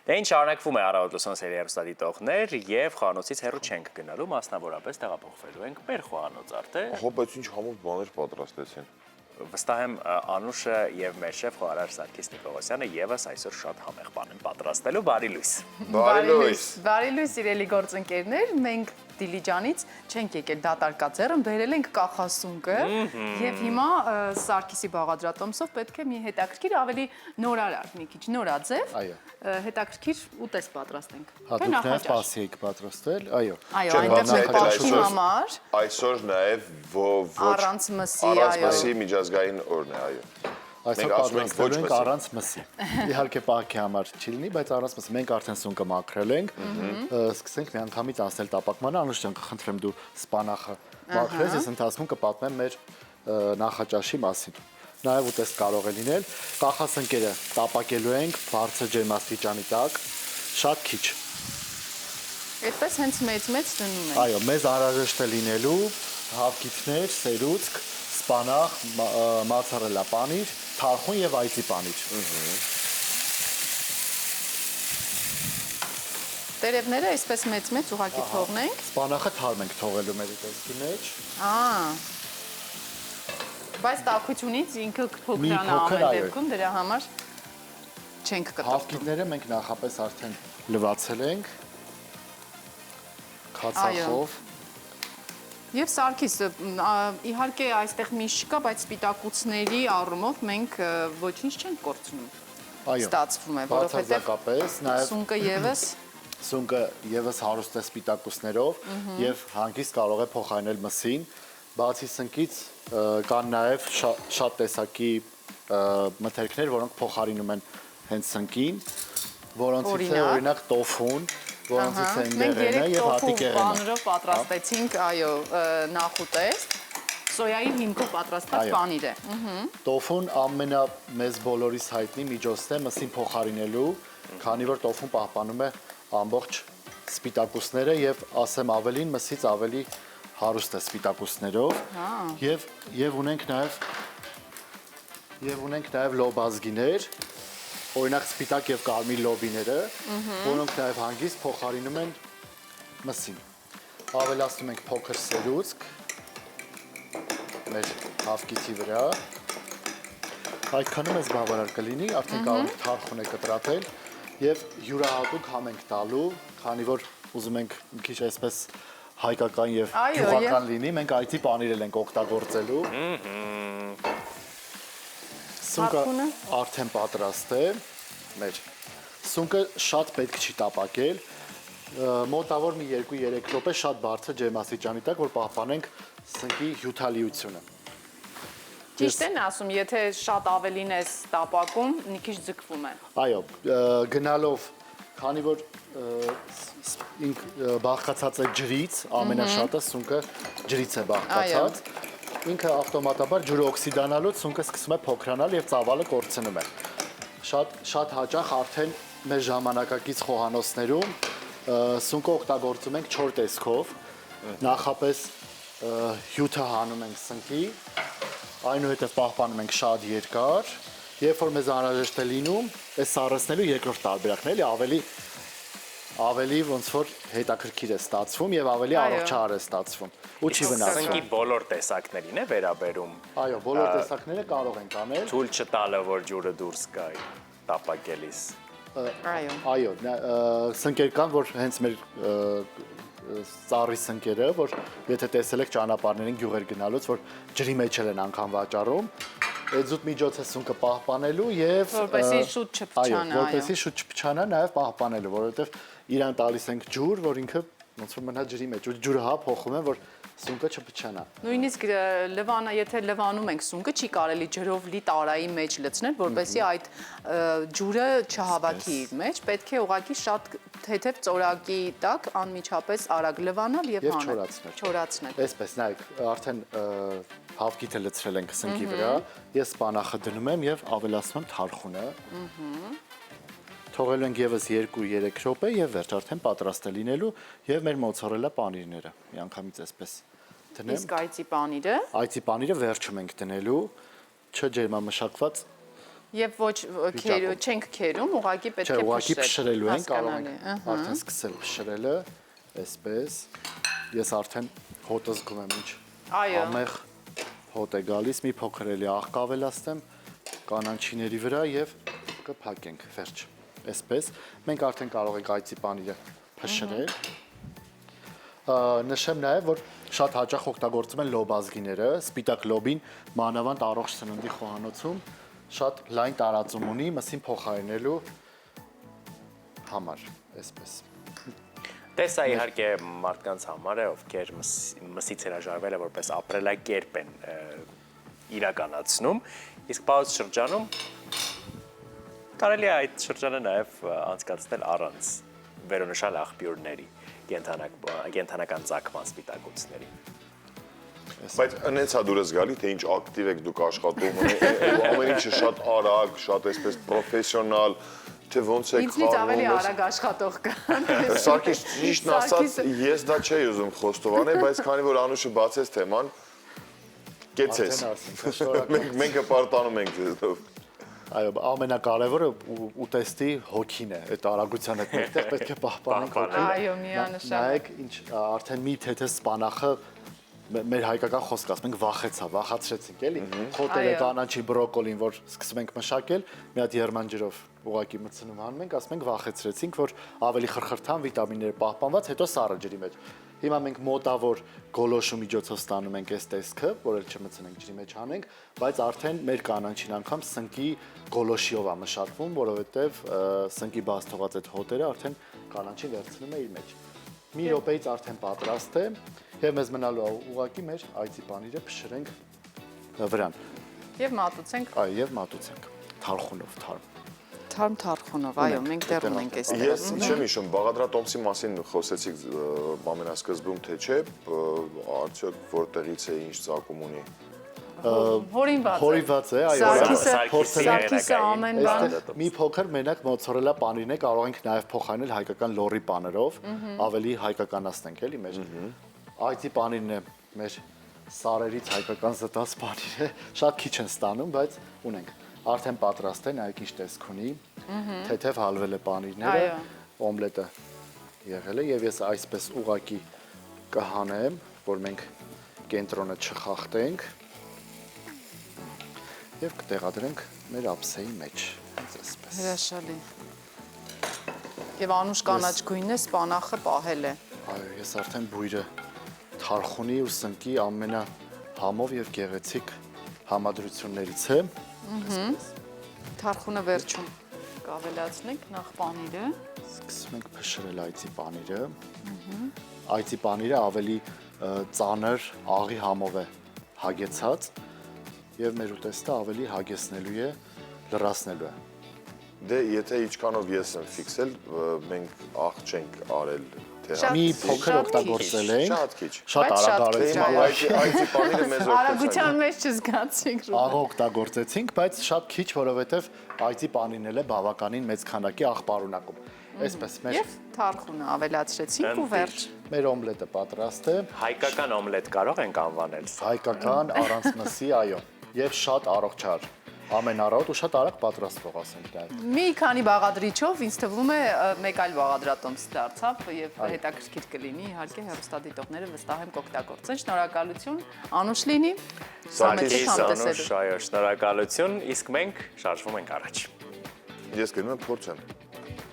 Դե ինչ շարունակվում է Առավոտ լուսոն սերի հեռուստադիտողներ եւ խոհանոցից հեռու չենք գնալու, մասնավորապես տեղափոխվելու ենք մեր խոհանոց արդեն։ Ահա, բայց ինչ համով բաներ պատրաստեցին։ Վստահ եմ Անուշը եւ մեր շեֆ խոհարար Սարգիս Նիկողոսյանը եւս այսօր շատ համեղ բան են պատրաստելու։ Բարի լույս։ Բարի լույս։ Բարի լույս, սիրելի գործընկերներ, մենք Դիլիջանից չենք եկել դատարկաձեռն, բերել ենք կախասունկը եւ հիմա Սարգիսի բաղադրատոմսով պետք է մի հետաքրքիր ավելի նորարար, մի քիչ նորաձև, հետաքրքիր ուտես պատրաստենք։ Հատուկ նաեւ պասի եք պատրաստել, այո։ Այո, այնտեղ մենք պաշտի համար Այսօր նաեւ ոչ առանց մսի, առանց մսի միջազգային օրն է, այո։ Այսօր պատրաստել ենք առանց մսի։ Իհարկե պահքի համար չի լինի, բայց առանց մսի մենք արդեն սունկը մաքրել ենք։ Սկսենք միանգամից անցնել տապակմանը, Անուշ ջան, կխնդրեմ դու սպանախը մաքրես, ես ընթացքում կպատմեմ մեր նախաճաշի մասին։ Նաև ուտես կարող է լինել։ Կախասնկերը տապակելու ենք բարձր ջերմաստիճանի տակ, շատ քիչ։ Այդպես հենց մեծ դնում ենք։ Այո, մեզ անհրաժեշտ է լինելու հավկիթներ, սերուցք, սպանախ, մացարելա պանիր, թարխուն եւ այծի պանիր։ Տերևները այսպես մեծ ուղակի թողնենք։ Սպանախը թարմ ենք թողելու մեր ուտեստի մեջ։ Բայց տաքությունից ինքը փոքրանա ամեն դեպքում դրա համար չենք կտրվում։ Հավկիթները մենք նախապես արդեն լվացել ենք քացախով։ Եվ Սարգիս, իհարկե այստեղ միշտ չկա, բայց սպիտակուցների առումով մենք ոչինչ չենք կորցնում։ Ստացվում է, որովհետև սունկը եւս հարուստ է սպիտակուցներով եւ հանգիստ կարող է փոխարինել մսին։ Բացի սնկից կան նաեւ շատ տեսակի մթերքներ, որոնք փոխարինում են հենց սնկին, որոնցից է օրինակ տոֆուն, որոնցից է ինդեղենը եւ հատիկեղենը։ Բանրով պատրաստեցինք, այո, նախուտեստ, սոյայի հիմքով պատրաստած պանիր է։ Տոֆուն ամենամեծ բոլորիս հայտնի միջոցն է մսին փոխարինելու, քանի որ տոֆուն պահպանում է ամբողջ սպիտակուցները եւ ասեմ ավելին մսից ավելի հարուստ է սպիտակուցներով եւ ունենք նաեւ լոբազգիներ, օրինակ սպիտակ եւ կարմիր լոբիները, որոնք նաեւ հանգիստ փոխարինում են մսին։ Ավելացնում ենք փոքր սերուցք մեր հավկիթի վրա։ Այդքանը մեզ բավարար կլինի, արդեն կարող ենք թարխուն է կտրատել եւ յուրահատուկ համ ենք տալու, քանի որ ուզում ենք մի քիչ այսպես հայկական եւ գյուղական լինի, մենք այդի պանիրել ենք օգտագործելու։ Սունկը արդեն պատրաստ է, մեր սունկը շատ պետք չի տապակել, մոտավոր մի 2-3 րոպե շատ բարձր ջերմաստիճանի տակ, որ պահպանենք սնկի հյութալիությունը։ Ճիշտ են ասում, եթե շատ ավելին ես տապակում, մի քիչ ձգվում է։ Այո, գնալով, քանի որ բաղկացած է ջրից, ամենաշատը սունկը ջրից է բաղկացած, ինքը ավտոմատաբար ջուրը օքսիդանալուց սունկը սկսում է փոքրանալ եւ ծավալը կորցնում է։ Շատ հաճախ արդեն մեր ժամանակակից խոհանոցներում սունկը օգտագործում ենք 4 տեսքով, նախապես հյութը հանում ենք սնկի, այնուհետև պահպանում ենք շատ երկար, երբ որ մեզ անհրաժեշտ է լինում, այս սառեցնելու երկրորդ տարբերակն էլի ավելի ոնց որ հետաքրքիր է ստացվում եւ ավելի առողջարար է ստացվում ու չի վնասվում։ Սնկի բոլոր տեսակներին է վերաբերում։ Այո, բոլոր տեսակները կարող ենք անել։ Թույլ չտալը, որ ջուրը դուրս գա տապակելիս։ Այո, սնկեր կան, որ հենց մեր ծառի սնկերը, որ եթե տեսել եք ճանապարհներին գյուղեր գնալուց, որ ջրի մեջ են անգամ վաճառում, այդ զուտ միջոց է սունկը պահպանելու եւ որպեսզի շուտ չփչանա, այո, որպեսզի շուտ չփչանա, նաեւ պահպանելու, որովհետեւ իրան տալիս ենք ջուր, որ ինքը ոնց որ մնա ջրի մեջ, ու ջուրը հա փոխում է, որ սունկը չփչանա։ Նույնիսկ եթե լվանում ենք սունկը, չի կարելի ջրով լի տարայի մեջ լցնել, որպեսզի այդ ջուրը չհավաքի իր մեջ, պետք է ուղղակի շատ թեթև ծորակի տակ անմիջապես արագ լվանալ եւ չորացնել։ Այսպես նայեք, արդեն հավկիթը լցրել ենք սնկի վրա, ես սպանախը դնում եմ եւ ավելացնում եմ թարխունը։ Թողելու ենք եւս 2-3 րոպե եւ վերջ արդեն պատրաստ է լինելու եւ մեր մոցարելա պանիրները։ Միանգամից այսպես դնեմ։ Իսկ այծի պանիրը։ Այծի պանիրը վերջում ենք դնելու, չջերմամշակված Եվ ոչ չենք քերում, ուղղակի պետք Չէ, է ուղղակի փշրել։ փշրելու ենք, կարող հասկանալի, ենք արդեն սկսել փշրելը, այսպես։ Ես արդեն հոտը զգում եմ ինչ։ Այո։ Ամեղ հոտ է գալիս, մի փոքր էլի աղ կավելացնեմ կանանչիների վրա եւ կփակենք, վերջ։ Այսպես, մենք արդեն կարող ենք այծի պանիրը փշրել։ Նշեմ նաև, որ շատ հաճախ օգտագործում են լոբազգիները, սպիտակ լոբին մանավանդ առողջ սննդի խոհանոցում շատ լայն տարածում ունի մսին փոխարինելու համար, այսպես։ Դե սա իհարկե մարդկանց համար է, ովքեր մսից հրաժարվելը որպես ապրելակերպ են իրականացնում, իսկ պաուզ շրջանում կարելի է այդ շրջանը նաև անցկացնել առանց վերոնշալ աղբյուրների կենթանական ծագման սպիտակուցների։ Բայց ընենց է դուրս գալի, թե ինչ ակտիվ եք դուք աշխատում, ամեն ինչը շատ արագ, շատ այսպես պրոֆեսիոնալ, թե ոնց եք Ինձնից ավելի խառնում։ արագ աշխատող կան։ Սարգիս ճիշտն ասած, ես դա չէի ուզում խոստովանել, բայց քանի որ Անուշը բացեց թեման, կեցես։ Մենք հպարտանում ենք ձեզով։ Այո, ամենակարևորը ուտեստի հոգին է, այդ արագության հետ մեկտեղ պետք է պահպանենք հոգին։ Այո, միանշանակ։ Նայեք, ինչ արդեն մի թեթե սպանախը մեր հայկական խոսք ասում ենք վախացրեցինք, էլի։ Խոտերը, կանաչի, բրոկոլին, որ սկսում ենք մշակել, մի հատ երման ջրով ուղակի մտցնում հանում ենք, ասում ենք վախեցրեցինք, որ ավելի խրխրթան վիտամինները պահպանված, հետո սառը ջրի մեջ։ Հիմա մենք մոտավոր գոլոշու միջոցով ստանում ենք այս տեսքը, որ էլ չմցնենք ջրի մեջ հանենք, բայց արդեն մեր կանանչին անգամ սնկի գոլոշիով է մշակվում, որովհետև սնկի բաց թողած այդ հոտերը արդեն կանանչին վերցնում է իր մեջ։ Մի րոպեից արդեն պատրաստ է, եւ մեզ մնալու է ուղակի մեր այծի պանիրը փշրենք վրան։ Եվ մատուցենք Այո, եւ մատուցենք թարխունով, թարմ թարխունով, այո, մենք դեռ ունենք այստեղ։ Ես չեմ հիշում, Բաղադրատոմսի մասին խոսեցիք ամենասկզբում, թե չէ, արդյոք որտեղից է ինչ ծագում ունի։ Հորինված է, այո, Սարգիսը ամեն բան։ այստեղ մի փոքր մենակ մոցարելա պանիրն է, կարող ենք նաեւ փոխարինել հայկական լորի պաներով, ավելի հայկականացնենք էլի մեր այծի պանիրն է մեր սարերից հայկական զտած պանիրը, շատ քիչ են ստանում, բայց ունենք։ Արդեն պատրաստ է, նայեք ինչ տեսք ունի, թեթև հալվել է պանիրները, օմլետը եղել է եւ ես այսպես ուղակի կհանեմ, որ մենք կենտրոնը չխախտենք եւ կտեղադրենք մեր ափսեի մեջ, հենց այսպես։ Հրաշալի։ Եվ անուշ կանաչ գույնն է, սպանախը պահել է։ Այո, ես արդեն բույրը թարխունի ու սնկի ամենահամով եւ գեղեցիկ համադրություններից է։ Թարխունը վերջում կավելացնենք նախ պանիրը։ Սկսում ենք փշրել այծի պանիրը։ Այծի պանիրը ավելի ծանր աղի համով է հագեցած եւ մեր ուտեստը ավելի հագեցնելու է, լրացնելու է։ Դե եթե ինչքանով ես եմ ֆիքսել, մենք աղ չենք արել, թե Մի փոքր օգտագործել ենք։ շատ քիչ։ Շատ արագ արեցինք։ Այծի պանիրը մեզ Արագության մեջ չզգացինք։ Աղ օգտագործեցինք, բայց շատ քիչ, որովհետեւ այծի պանիրն էլ է բավականին մեծ քանակի աղ պարունակում։ Այսպես մեր Եվ թարխունը ավելացրեցինք ու վերջ։ մեր օմլետը պատրաստ է։ Հայկական օմլետ կարող ենք անվանել։ Հայկական առանց մսի, այո, եւ շատ առողջար։ Ամենառոտ ու շատ արագ պատրաստվող ասենք դա։ Մի քանի բաղադրիչով ինձ թվում է մեկ այլ բաղադրատոմս դարձավ եւ հետաքրքիր կլինի իհարկե հեռուստադիտողները վստահ եմ կօգտագործեն։ Շնորհակալություն, Անուշ լինի։ Սարգիս, Անուշ, այո, շնորհակալություն, իսկ մենք շարժվում ենք առաջ։ Ես գնում եմ փորձեմ։